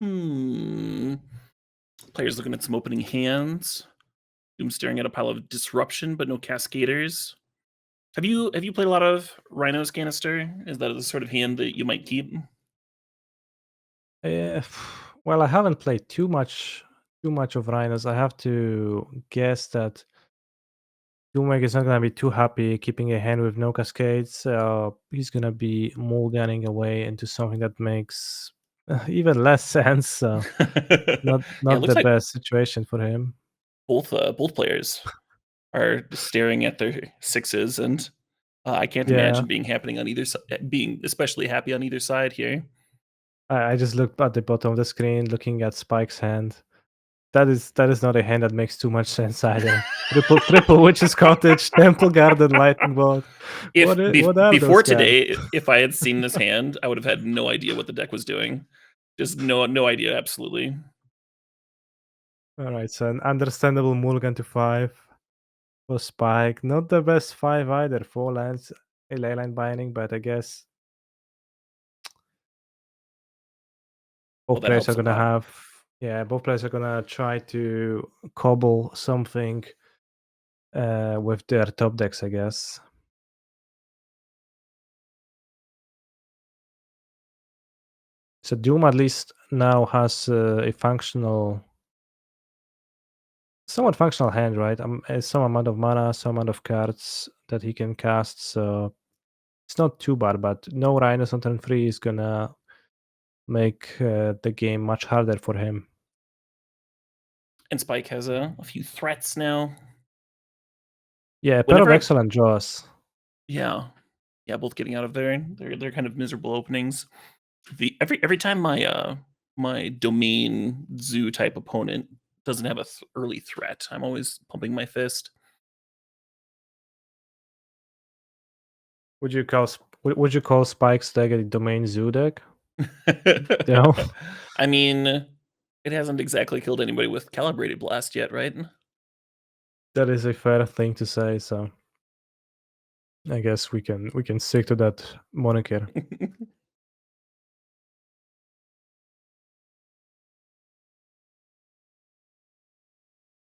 Players looking at some opening hands. Doom staring at a pile of disruption, but no cascaders. Have you played a lot of Rhinos canister? Is that the sort of hand that you might keep? Eh, well, I haven't played too much of Rhinos. I have to guess that D00MWake is not gonna be too happy keeping a hand with no cascades. So he's gonna be mulliganing away into something that makes even less sense. So not Yeah, it not looks the like best situation for him. both players are staring at their sixes, and I can't Yeah, imagine being happening on either side, being especially happy on either side here. I just looked at the bottom of the screen, looking at Spike's hand. That is not a hand that makes too much sense either. Triple Witch's Cottage, Temple Garden, Lightning Bolt. If What are those before cards? today, if I had seen this hand, I would have had no idea what the deck was doing. Just no idea, absolutely. All right, so an understandable mulligan to 5 for Spike. Not the best 5 either. 4 lands, a leyline binding, but I guess Well, both that players are helps a gonna lot. have. Yeah, both players are gonna try to cobble something with their top decks, I guess. So Doom at least now has a somewhat functional hand, right? Some amount of mana, some amount of cards that he can cast. So it's not too bad. But no Rhinos on turn 3 is gonna make the game much harder for him. And Spike has a few threats now. Yeah, a pair of Whenever I excellent draws. Yeah. Yeah, both getting out of their kind of miserable openings. Every time my domain zoo type opponent doesn't have a early threat, I'm always pumping my fist. Would you call Spike's deck a domain zoo deck? No, I mean, it hasn't exactly killed anybody with Calibrated Blast yet, right? that is a fair thing to say. So I guess we can stick to that moniker.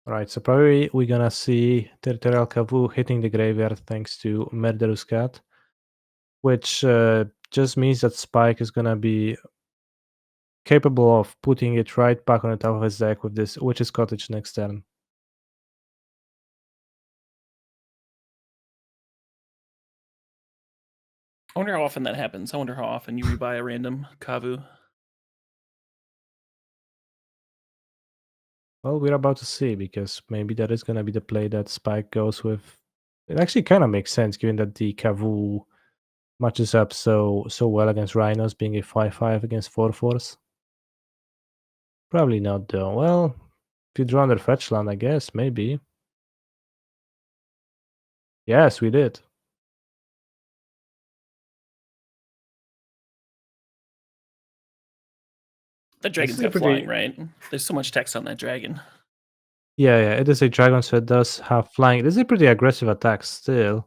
All right, so probably we're gonna see Territorial Kavu hitting the graveyard thanks to Murderous Cat, which just means that Spike is gonna be capable of putting it right back on the top of his deck with this Witch's Cottage next turn. I wonder how often that happens. I wonder how often you rebuy a random Kavu. Well, we're about to see because maybe that is gonna be the play that Spike goes with. It actually kind of makes sense given that the Kavu matches up so well against Rhinos, being a 5/5 against 4/4s. Probably not though. Well, if you draw under fetch land, I guess maybe. Yes, we did. That This dragon's is a got flying, pretty right? There's so much text on that dragon. yeah. It is a dragon, so it does have flying. It is a pretty aggressive attack still.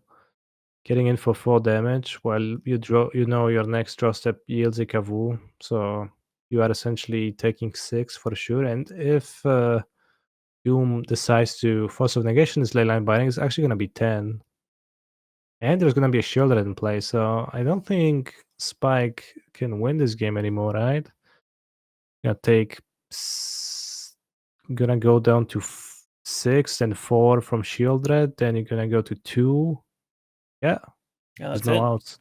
Getting in for 4 damage while your next draw step yields a Kavu, so you are essentially taking 6 for sure. And if Doom decides to Force of Negation this leyline binding, is actually gonna be 10. And there's gonna be a Shieldred in play, so I don't think Spike can win this game anymore, right? Gonna take gonna go down to 6 and 4 from Shieldred, then you're gonna go to 2. Yeah, Yeah, there's that's no it. outs.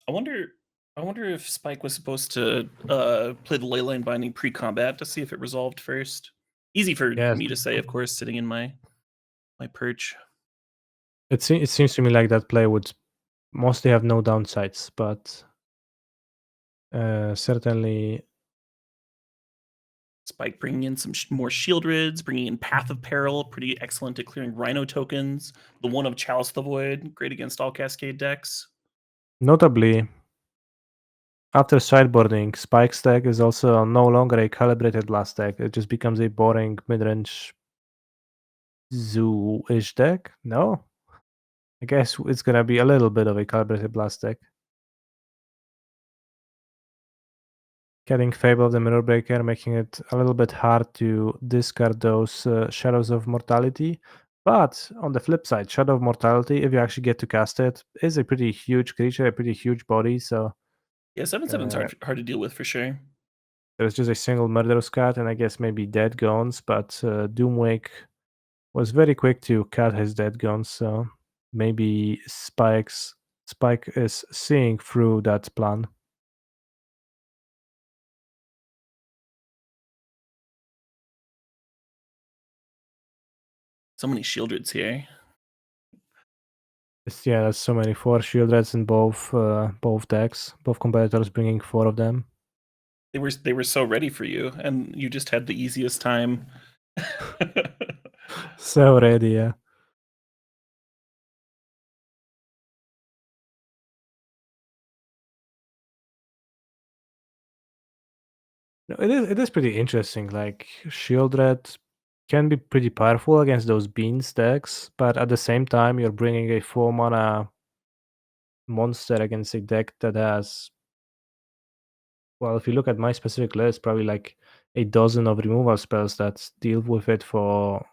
I wonder I wonder if Spike was supposed to play the leyline binding pre-combat to see if it resolved first. Easy for Yes. me to say, of course, sitting in my perch. It seems to me like that play would mostly have no downsides, but certainly Spike bringing in some more shield rids, bringing in Path of Peril, pretty excellent at clearing Rhino tokens. The one of Chalice the Void, great against all Cascade decks. notably after sideboarding, Spike's deck is also no longer a calibrated blast deck. It just becomes a boring mid-range zoo-ish deck. No, I guess it's gonna be a little bit of a calibrated blast deck. getting Fable of the Mirror Breaker, making it a little bit hard to discard those Shadows of Mortality. But on the flip side, Shadow of Mortality, if you actually get to cast it, is a pretty huge creature, a pretty huge body. So Yeah, 7/7's hard to deal with for sure. there's just a single Murderous card, and I guess maybe Dead Gones. But DooMWake was very quick to cut his Dead Gones, so maybe Spike is seeing through that plan. So many Shieldreds here. Yeah, there's so many 4 Shieldreds in both decks. Both competitors bringing 4 of them. They were so ready for you, and you just had the easiest time. So ready, yeah. No, it is pretty interesting. Like Shieldred can be pretty powerful against those beans decks, but at the same time, you're bringing a 4 mana monster against a deck that has, well, if you look at my specific list, probably like a dozen of removal spells that deal with it for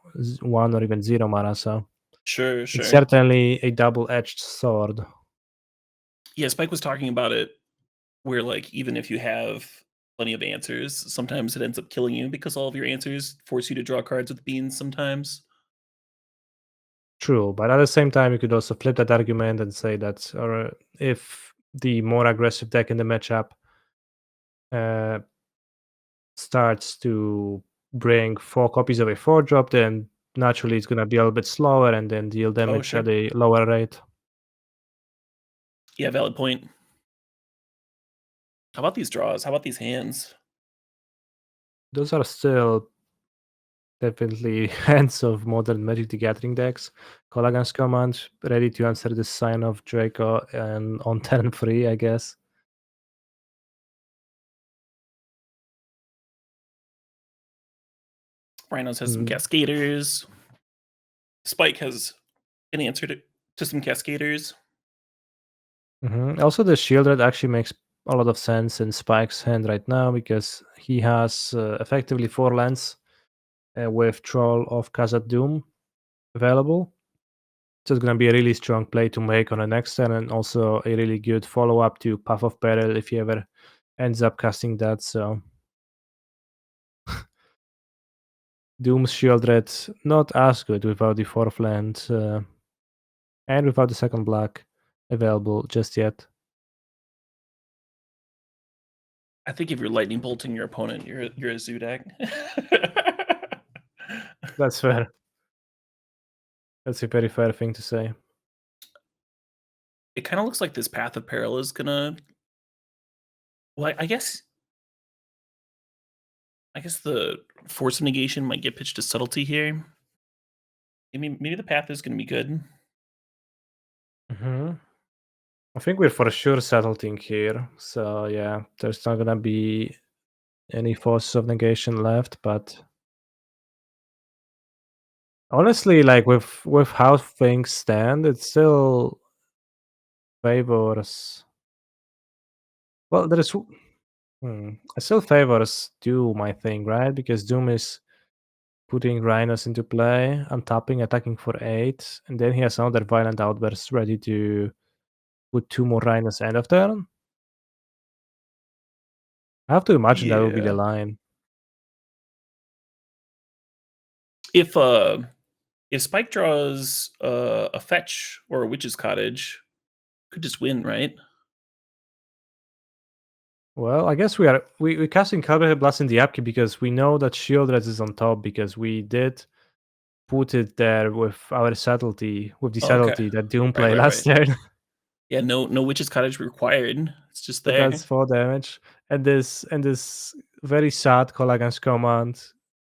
1 or even 0 mana. So Sure, it's sure. certainly a double-edged sword. Yeah, Spike was talking about it where, like, even if you have plenty of answers, sometimes it ends up killing you because all of your answers force you to draw cards with beans sometimes. True, but at the same time, you could also flip that argument and say that, or if the more aggressive deck in the matchup uh, starts to bring 4 copies of a 4-drop, then naturally it's gonna be a little bit slower and then deal Oh, damage sure. at a lower rate. Yeah, valid point. How about these draws? How about these hands? Those are still definitely hands of modern Magic the Gathering decks. Mulligans command, ready to answer the sign of Draco and on turn 3, I guess. Rhinos has some Mm, Cascaders. Spike has an answer to some Cascaders. Also, the Shieldred actually makes a lot of sense in Spike's hand right now because he has effectively 4 lands with Troll of Khazad-dûm available. So it's going to be a really strong play to make on the next turn, and also a really good follow-up to Path of Peril if he ever ends up casting that. So Doom's Shieldred not as good without the 4th land and without the second black available just yet. I think if you're lightning bolting your opponent, you're a zoo deck. That's fair. That's a very fair thing to say. It kind of looks like this Path of Peril is gonna. Well, I guess the Force of Negation might get pitched to Subtlety here. Maybe the Path is gonna be good. hmm I think we're for sure settling here. So yeah, there's not gonna be any forces of negation left, but honestly, like with how things stand, it still favors. Well, it still favors Doom, I think, right? Because Doom is putting Rhinos into play, untapping, attacking for 8, and then he has another violent outburst ready to put 2 more Rhinos end of turn. I have to imagine that will be the Yeah. line. If uh if Spike draws a fetch or a Witch's Cottage, could just win, right? Well, I guess we're casting Calibrated Blast in the upkeep because we know that Shieldred is on top because we did put it there with our subtlety, with the Oh, okay. subtlety that Doom Right, play right, last right. turn. Yeah, no Witch's Cottage required. It's just So that's there. 4 damage. And this very sad Colagans command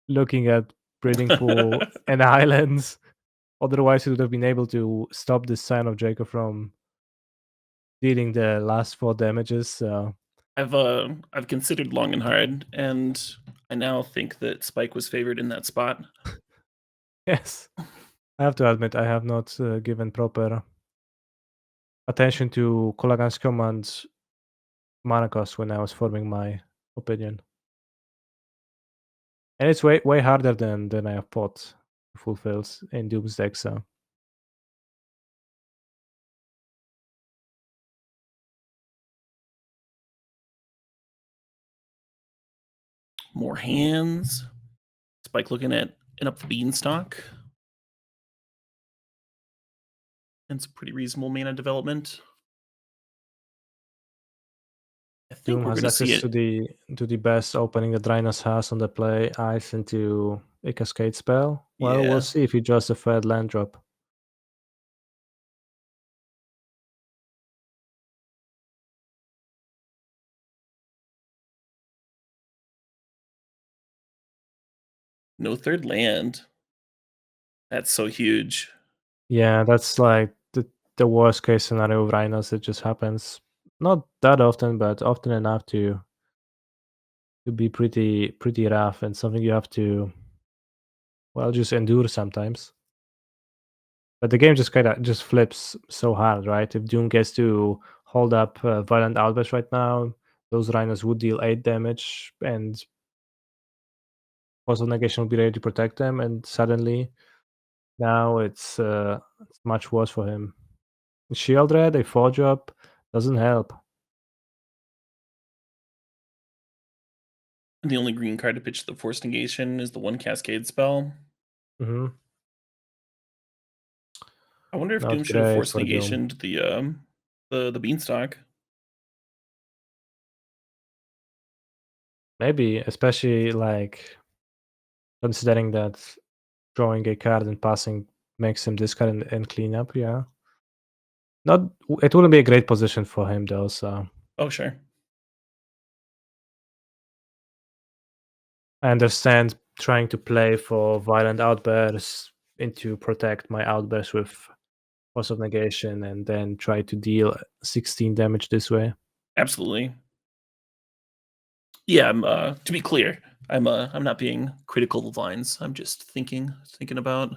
looking at breeding pool and islands. Otherwise, he would have been able to stop this sign of Jacob from dealing the last 4 damages. So I've considered long and hard, and I now think that Spike was favored in that spot. yes, I have to admit I have not given proper attention to Colagans command's mana cost when I was forming my opinion. And it's way harder than I have thought fulfills in Doom's deck, so More hands. Spike looking at an up the beanstalk. And some pretty reasonable mana development. I think Doom we're has going to see access it. to the best opening that Rhinos has on the play, ice into a Cascade spell. Well, we'll Yeah. see if he draws a third land drop. No third land. That's so huge. Yeah, that's like the worst case scenario of Rhinos. It just happens not that often, but often enough to be pretty rough and something you have to, well, just endure sometimes. But the game just kind of just flips so hard, right? If Doom gets to hold up Violent Outburst right now, those Rhinos would deal 8 damage, and Force of Negation will be ready to protect them, and suddenly now it's much worse for him. Shield Red, a 4-drop, doesn't help. And the only green card to pitch the Force Negation is the one Cascade spell. Hmm. I wonder if Not Doom should have great Force for Doom. Negationed the Beanstalk. Maybe, especially like considering that drawing a card and passing makes him discard and clean up. Yeah, not it wouldn't be a great position for him though. So Oh, sure. I understand trying to play for violent outbursts into protect my outburst with Force of Negation and then try to deal 16 damage this way. Absolutely. Yeah, I'm to be clear, I'm not being critical of lines. I'm just thinking about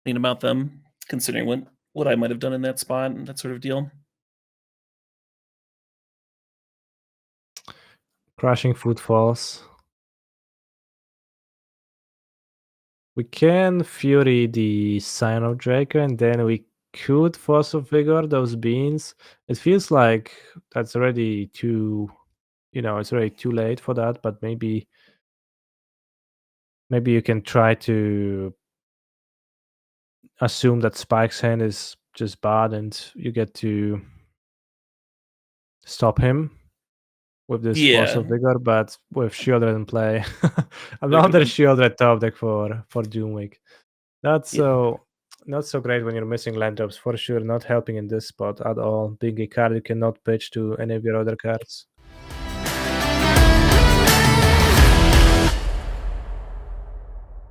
them, considering what I might have done in that spot and that sort of deal. Crashing Footfalls. We can Fury the Sign of Draco, and then we could Force of Vigor those beans. It feels like that's already too, it's already too late for that, but maybe you can try to assume that Spike's hand is just bad and you get to stop him with this Force Yeah, of Vigor, but with Shieldred in play. there could Another be. Shieldred top deck for DooMWake. Not Yeah, so great when you're missing land drops, for sure. Not helping in this spot at all. Being a card you cannot pitch to any of your other cards.